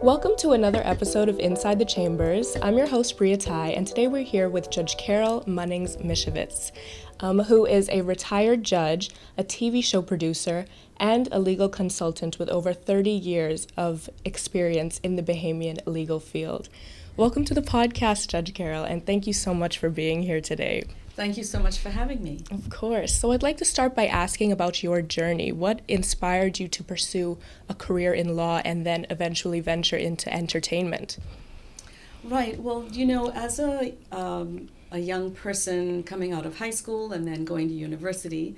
Welcome to another episode of Inside the Chambers. I'm your host, Bria Tai, and today we're here with Judge Carol Munnings-Mishevitz, who is a retired judge, a TV show producer, and a legal consultant with over 30 years of experience in the Bahamian legal field. Welcome to the podcast, Judge Carol, and thank you so much for being here today. Thank you so much for having me. Of course. So I'd like to start by asking about your journey. What inspired you to pursue a career in law and then eventually venture into entertainment? Right. Well, as a young person coming out of high school and then going to university,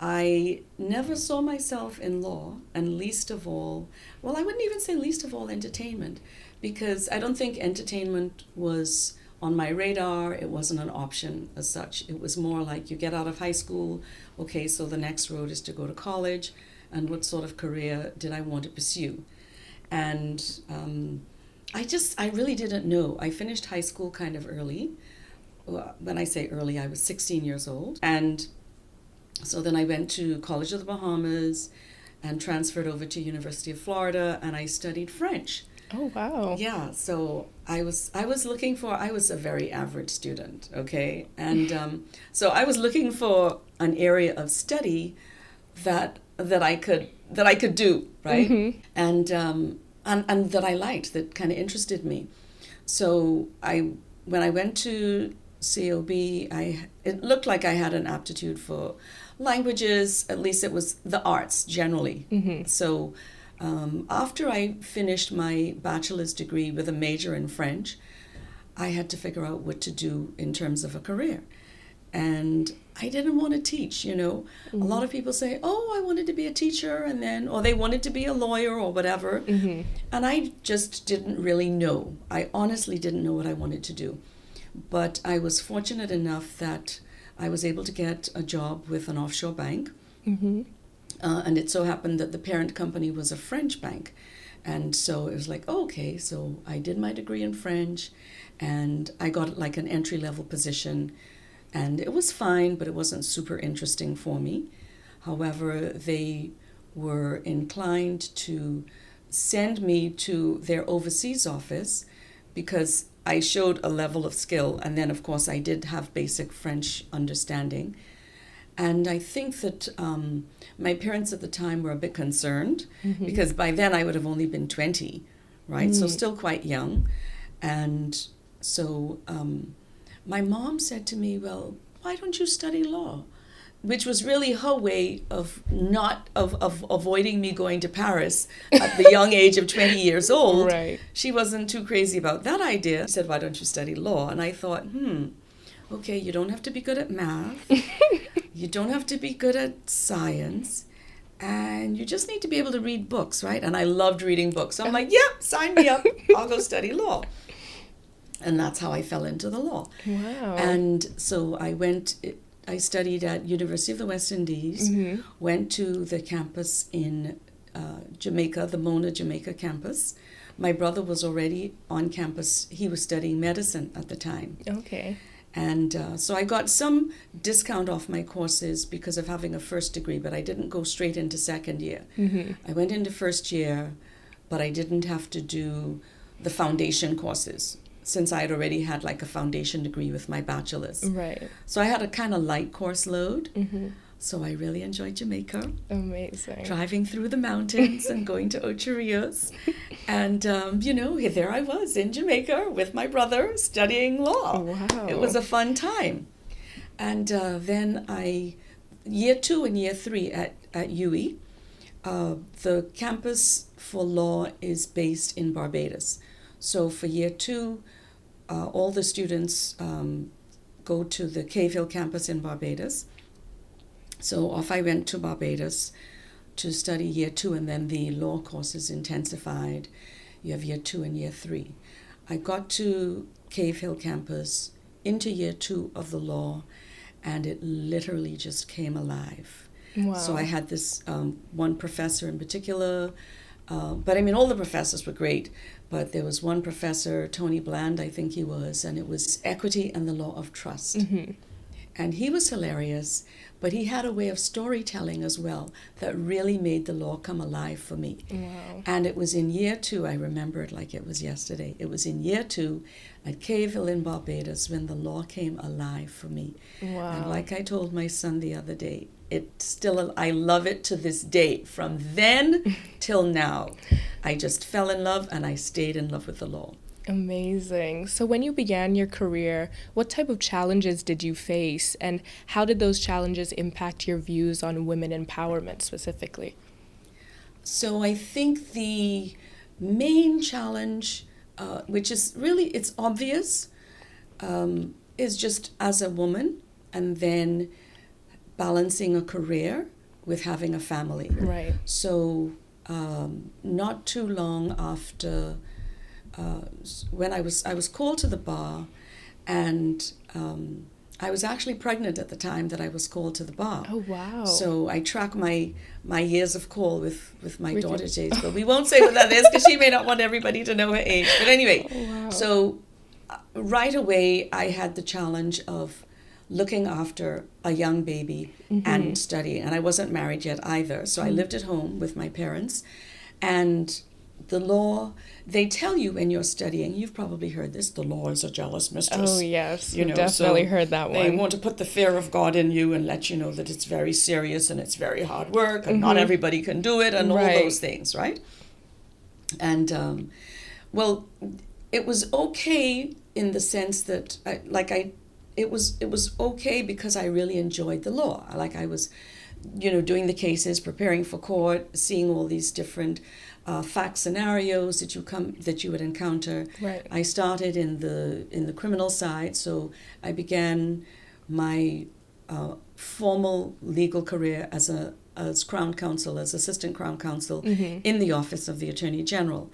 I never saw myself in law, and least of all, well, I wouldn't even say least of all entertainment, because I don't think entertainment was on my radar. It wasn't an option as such. It was more like you get out of high school, okay, so the next road is to go to college, and what sort of career did I want to pursue? And I really didn't know. I finished high school kind of early. When I say early, I was 16 years old. And so then I went to College of the Bahamas and transferred over to University of Florida, and I studied French. Oh, wow. Yeah, so I was a very average student, okay? And so I was looking for an area of study that I could do, right? Mm-hmm. And that I liked, that kind of interested me. So when I went to COB, it looked like I had an aptitude for languages. At least it was the arts generally. Mm-hmm. So after I finished my bachelor's degree with a major in French, I had to figure out what to do in terms of a career. And I didn't want to teach, Mm-hmm. A lot of people say, oh, I wanted to be a teacher, or they wanted to be a lawyer or whatever. Mm-hmm. And I just didn't really know. I honestly didn't know what I wanted to do. But I was fortunate enough that I was able to get a job with an offshore bank. Mm-hmm. And it so happened that the parent company was a French bank. And so it was like, okay, so I did my degree in French, and I got like an entry-level position. And it was fine, but it wasn't super interesting for me. However, they were inclined to send me to their overseas office because I showed a level of skill. And then, of course, I did have basic French understanding. And I think that my parents at the time were a bit concerned, mm-hmm. because by then I would have only been 20, right? Mm. So still quite young. And so my mom said to me, well, why don't you study law? Which was really her way of avoiding me going to Paris at the young age of 20 years old. Right. She wasn't too crazy about that idea. She said, why don't you study law? And I thought, okay, you don't have to be good at math. You don't have to be good at science. And you just need to be able to read books, right? And I loved reading books. So I'm like, yep, sign me up. I'll go study law. And that's how I fell into the law. Wow. And so I studied at University of the West Indies, mm-hmm. went to the campus in Jamaica, the Mona Jamaica campus. My brother was already on campus. He was studying medicine at the time. Okay. And so I got some discount off my courses because of having a first degree, but I didn't go straight into second year. Mm-hmm. I went into first year, but I didn't have to do the foundation courses since I had already had like a foundation degree with my bachelor's. Right. So I had a kind of light course load. Mm-hmm. So I really enjoyed Jamaica. Amazing. Driving through the mountains and going to Ocho Rios. And, there I was in Jamaica with my brother studying law. Wow. It was a fun time. And then year 2 and year 3 at UWI, the campus for law is based in Barbados. So for year 2, all the students go to the Cave Hill campus in Barbados. So off I went to Barbados to study year 2, and then the law courses intensified. You have year 2 and year 3. I got to Cave Hill campus into year 2 of the law, and it literally just came alive. Wow. So I had this one professor in particular, but I mean all the professors were great, but there was one professor, Tony Bland, I think he was, and it was equity and the law of trust. Mm-hmm. And he was hilarious, but he had a way of storytelling as well that really made the law come alive for me. Wow. And it was in year 2, I remember it like it was yesterday. It was in year 2 at Cayville in Barbados when the law came alive for me. Wow. And like I told my son the other day, I love it to this day. From then till now, I just fell in love and I stayed in love with the law. Amazing. So when you began your career, what type of challenges did you face, and how did those challenges impact your views on women empowerment specifically? So I think the main challenge, which is really, it's obvious, is just as a woman and then balancing a career with having a family. Right. So not too long after, when I was called to the bar, and I was actually pregnant at the time that I was called to the bar. Oh, wow. So I track my years of call with my daughter's age, but we won't say what that is because she may not want everybody to know her age. But anyway, wow. So right away I had the challenge of looking after a young baby and studying. And I wasn't married yet either. So I lived at home with my parents. And the law, they tell you when you're studying, you've probably heard this, the law is a jealous mistress. Oh, yes. You know, definitely heard that one. They want to put the fear of God in you and let you know that it's very serious and it's very hard work and not everybody can do it and all those things, right? And, well, it was okay in the sense that, it was okay because I really enjoyed the law. Like I was, doing the cases, preparing for court, seeing all these different fact scenarios that you would encounter. Right. I started in the criminal side, so I began my formal legal career as Crown Counsel, as Assistant Crown Counsel in the Office of the Attorney General,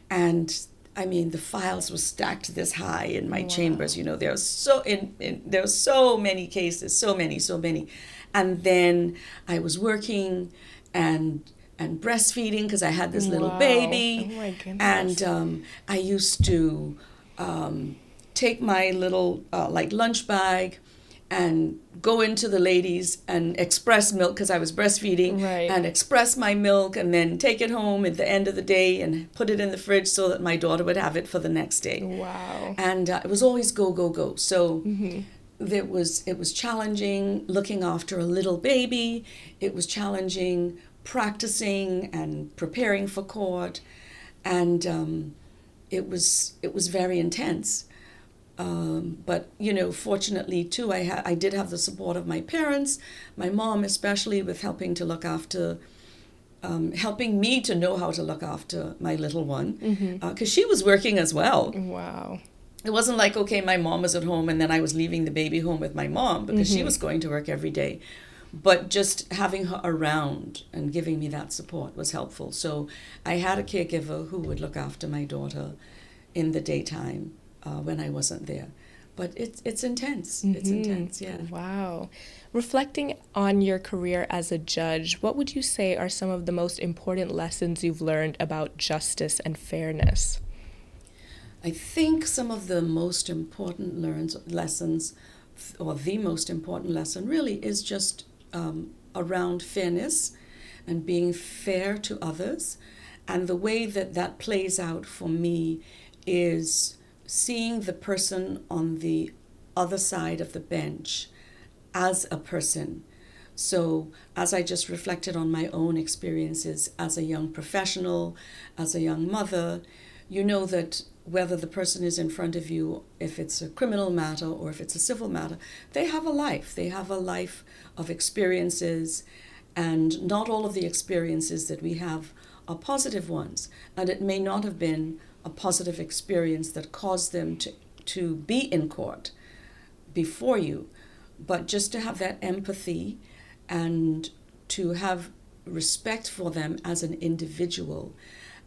and I mean, the files were stacked this high in my chambers. There were so many cases, so many. And then I was working and breastfeeding because I had this little baby. Oh my goodness. And I used to take my little lunch bag and go into the ladies and express milk because I was breastfeeding, and express my milk and then take it home at the end of the day and put it in the fridge so that my daughter would have it for the next day. Wow. And it was always go. So it was challenging looking after a little baby. It was challenging practicing and preparing for court, and it was very intense. But fortunately too, I did have the support of my parents, my mom especially, with helping to look after, helping me to know how to look after my little one, because she was working as well. Wow. It wasn't like, okay, my mom was at home and then I was leaving the baby home with my mom because she was going to work every day. But just having her around and giving me that support was helpful. So I had a caregiver who would look after my daughter in the daytime when I wasn't there. But it's intense. It's intense, yeah. Wow. Reflecting on your career as a judge, what would you say are some of the most important lessons you've learned about justice and fairness? I think some of the most important lessons, or the most important lesson really, is just around fairness and being fair to others. And the way that plays out for me is seeing the person on the other side of the bench as a person. So as I just reflected on my own experiences as a young professional, as a young mother, you know that whether the person is in front of you, if it's a criminal matter or if it's a civil matter, they have a life. They have a life of experiences, and not all of the experiences that we have are positive ones. And it may not have been a positive experience that caused them to be in court before you, but just to have that empathy and to have respect for them as an individual.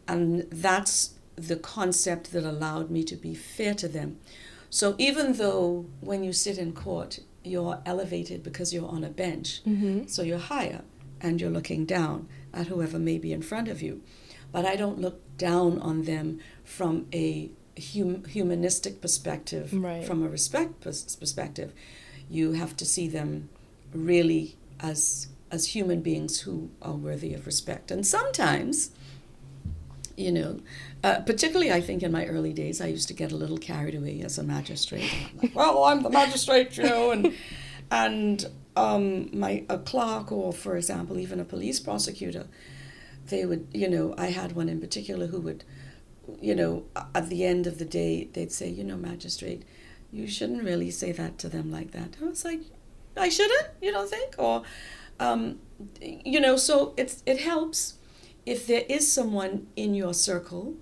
And that's the concept that allowed me to be fair to them. So even though when you sit in court, you're elevated because you're on a bench, so you're higher and you're looking down at whoever may be in front of you. But I don't look down on them from a humanistic perspective, from a respect perspective. You have to see them really as human beings who are worthy of respect. And sometimes, particularly I think in my early days, I used to get a little carried away as a magistrate. I'm like, well, I'm the magistrate, and a clerk, or for example, even a police prosecutor, they would, I had one in particular who would, at the end of the day, they'd say, magistrate, you shouldn't really say that to them like that. I was like, I shouldn't, you don't think? Or, so it helps if there is someone in your circle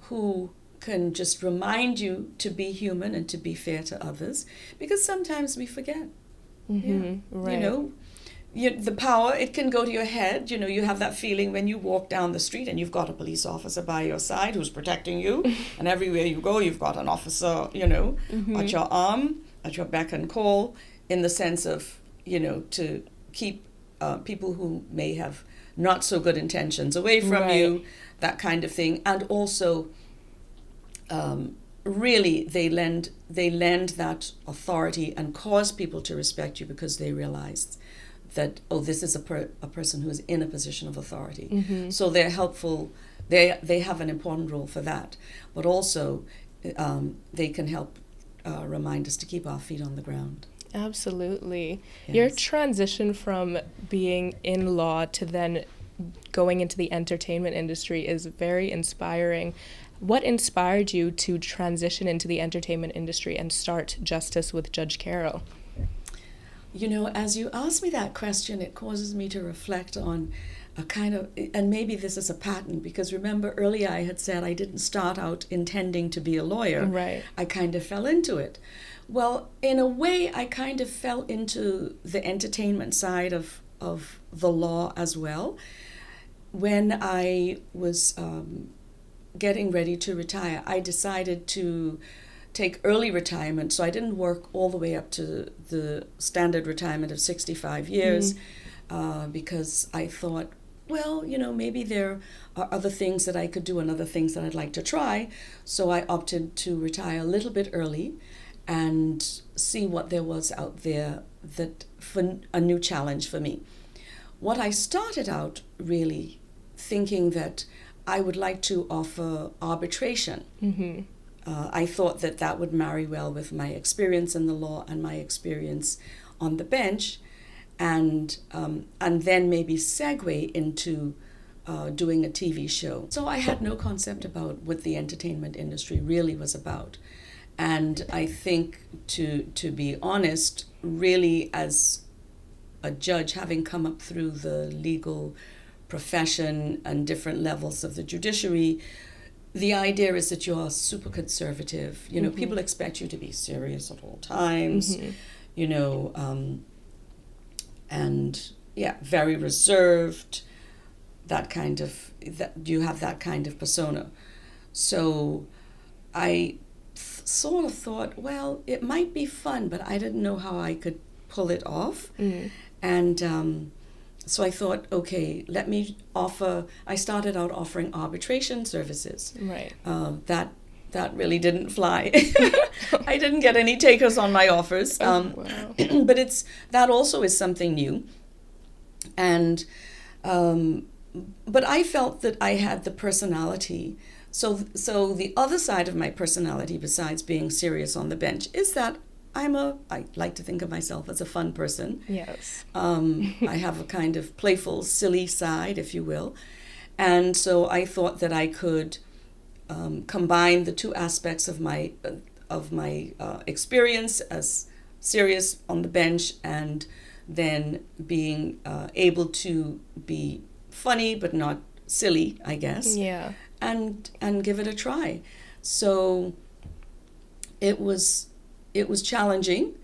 who can just remind you to be human and to be fair to others, because sometimes we forget. Mm-hmm. Right. The power, it can go to your head. You have that feeling when you walk down the street and you've got a police officer by your side who's protecting you, and everywhere you go, you've got an officer, Mm-hmm. at your arm, at your beck and call, in the sense of, to keep people who may have not so good intentions away from Right. you, that kind of thing. And also, really, they lend that authority and cause people to respect you, because they realize that, this is a person who is in a position of authority. Mm-hmm. So they're helpful. They have an important role for that. But also, they can help remind us to keep our feet on the ground. Absolutely. Yes. Your transition from being in law to then going into the entertainment industry is very inspiring. What inspired you to transition into the entertainment industry and start Justice with Judge Carol? As you ask me that question, it causes me to reflect on a kind of, and maybe this is a pattern, because remember earlier I had said I didn't start out intending to be a lawyer. Right. I kind of fell into it. Well, in a way, I kind of fell into the entertainment side of the law as well. When I was getting ready to retire, I decided to take early retirement, so I didn't work all the way up to the standard retirement of 65 years, because I thought, well, maybe there are other things that I could do and other things that I'd like to try. So I opted to retire a little bit early and see what there was out there that for a new challenge for me. What I started out really thinking that I would like to offer arbitration. Mm-hmm. I thought that would marry well with my experience in the law and my experience on the bench, and then maybe segue into doing a TV show. So I had no concept about what the entertainment industry really was about. And I think, to be honest, really as a judge, having come up through the legal profession and different levels of the judiciary, the idea is that you're super conservative. Mm-hmm. People expect you to be serious at all times, Mm-hmm. And very reserved, that you have that kind of persona. So I sort of thought, well, it might be fun, but I didn't know how I could pull it off. Mm. And so I thought, okay, I started out offering arbitration services. Right. That really didn't fly. I didn't get any takers on my offers. Wow. But that also is something new. And but I felt that I had the personality. So the other side of my personality, besides being serious on the bench, is that I like to think of myself as a fun person. Yes. I have a kind of playful, silly side, if you will. And so I thought that I could combine the two aspects of my experience as serious on the bench, and then being able to be funny but not silly, I guess. Yeah. And give it a try. So it was challenging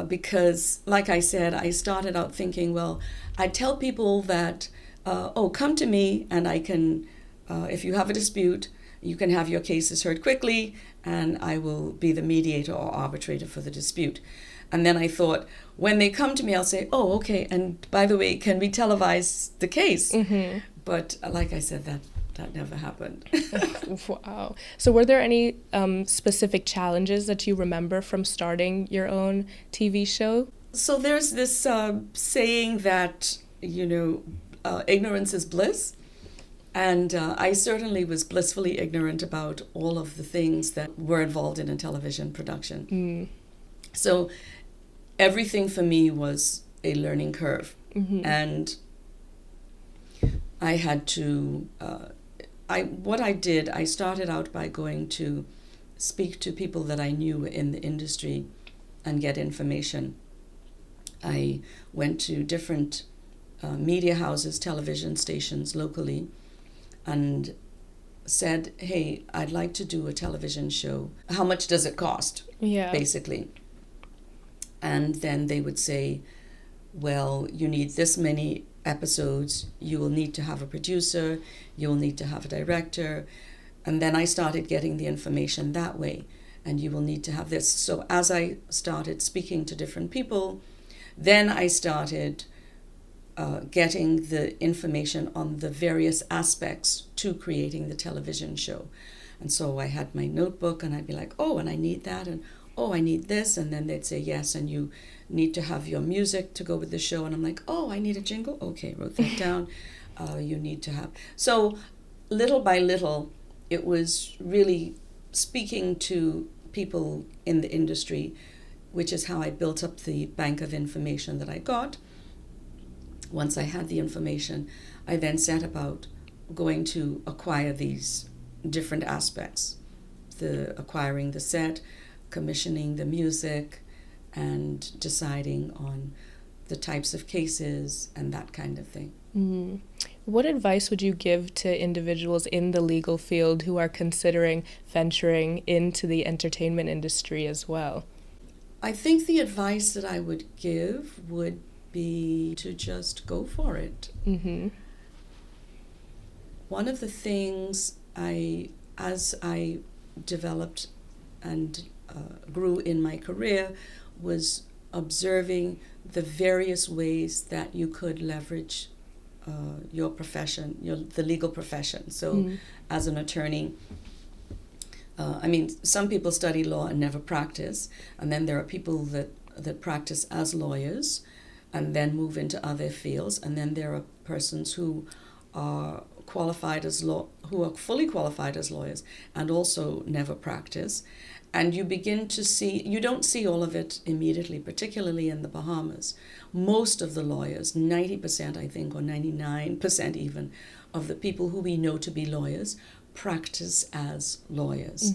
because, like I said, I started out thinking, well, I tell people that, come to me and I can, if you have a dispute, you can have your cases heard quickly, and I will be the mediator or arbitrator for the dispute. And then I thought, when they come to me, I'll say, oh, okay, and by the way, can we televise the case? Mm-hmm. But like I said, that that never happened. Wow. So were there any specific challenges that you remember from starting your own TV show? So there's this saying that, ignorance is bliss. And I certainly was blissfully ignorant about all of the things that were involved in a television production. So everything for me was a learning curve. And I had to, I started out by going to speak to people that I knew in the industry and get information. I went to different media houses, television stations locally, and said, hey, I'd like to do a television show. How much does it cost? Yeah. Basically. And then they would say, well, you need this many episodes, you will need to have a producer, you will need to have a director. And then I started getting the information that way. And you will need to have this. So as I started speaking to different people, then I started getting the information on the various aspects to creating the television show. And so I had my notebook and I'd be like, oh, and I need that, and oh, I need this. And then they'd say, yes, and you need to have your music to go with the show. And I'm like, oh, I need a jingle? Okay, wrote that down. You need to have. So little by little, it was really speaking to people in the industry, which is how I built up the bank of information that I got. Once I had the information, I then set about going to acquire these different aspects, acquiring the set, commissioning the music, and deciding on the types of cases and that kind of thing. What advice would you give to individuals in the legal field who are considering venturing into the entertainment industry as well? I think the advice that I would give would be to just go for it. One of the things as I developed and grew in my career was observing the various ways that you could leverage your profession, the legal profession. So as an attorney, some people study law and never practice, and then there are people that practice as lawyers and then move into other fields, and then there are persons who are fully qualified as lawyers and also never practice. And you begin to see, you don't see all of it immediately, particularly in the Bahamas. Most of the lawyers, 90% I think, or 99% even, of the people who we know to be lawyers practice as lawyers.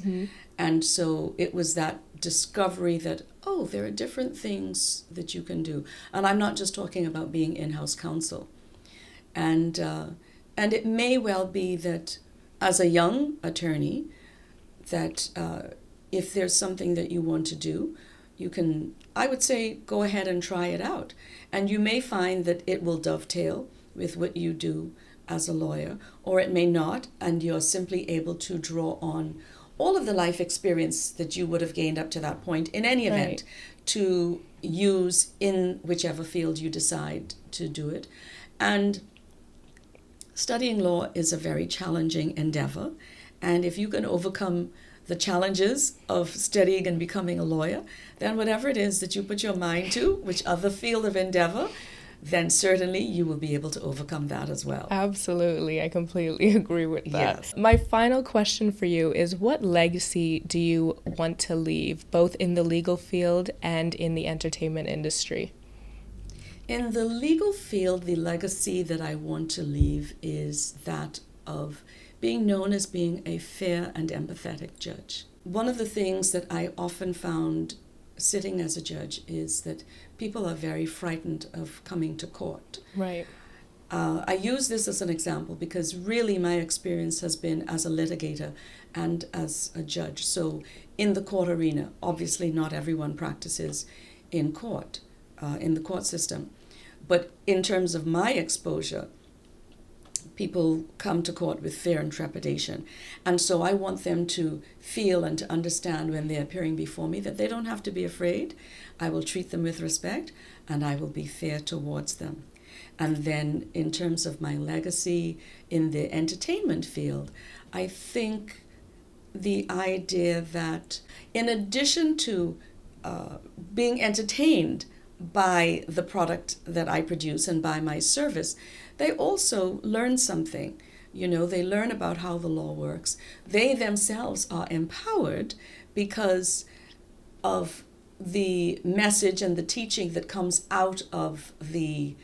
And so it was that discovery that, oh, there are different things that you can do. And I'm not just talking about being in-house counsel. And it may well be that as a young attorney, that if there's something that you want to do, you can, I would say, go ahead and try it out. And you may find that it will dovetail with what you do as a lawyer, or it may not, and you're simply able to draw on all of the life experience that you would have gained up to that point in any event to use in whichever field you decide to do it. And studying law is a very challenging endeavor, and if you can overcome the challenges of studying and becoming a lawyer, then whatever it is that you put your mind to, which other field of endeavor, then certainly you will be able to overcome that as well. Absolutely. I completely agree with that. Yes. My final question for you is, what legacy do you want to leave, both in the legal field and in the entertainment industry? In the legal field, the legacy that I want to leave is that of being known as being a fair and empathetic judge. One of the things that I often found sitting as a judge is that people are very frightened of coming to court. Right. I use this as an example because really my experience has been as a litigator and as a judge. So in the court arena, obviously not everyone practices in court, in the court system. But in terms of my exposure, people come to court with fear and trepidation. And so I want them to feel and to understand when they're appearing before me that they don't have to be afraid. I will treat them with respect and I will be fair towards them. And then in terms of my legacy in the entertainment field, I think the idea that in addition to being entertained by the product that I produce and by my service, they also learn something. They learn about how the law works. They themselves are empowered because of the message and the teaching that comes out of the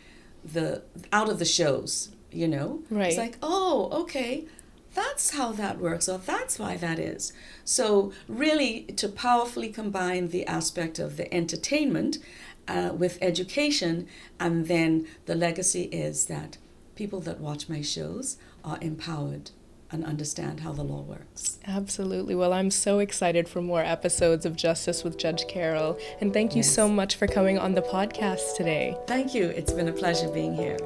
shows. Right. It's like, oh, okay, that's how that works, or that's why that is. So really, to powerfully combine the aspect of the entertainment with education, and then the legacy is that people that watch my shows are empowered and understand how the law works. Absolutely. Well, I'm so excited for more episodes of Justice with Judge Carol, and thank you so much for coming on the podcast today. Thank you. It's been a pleasure being here.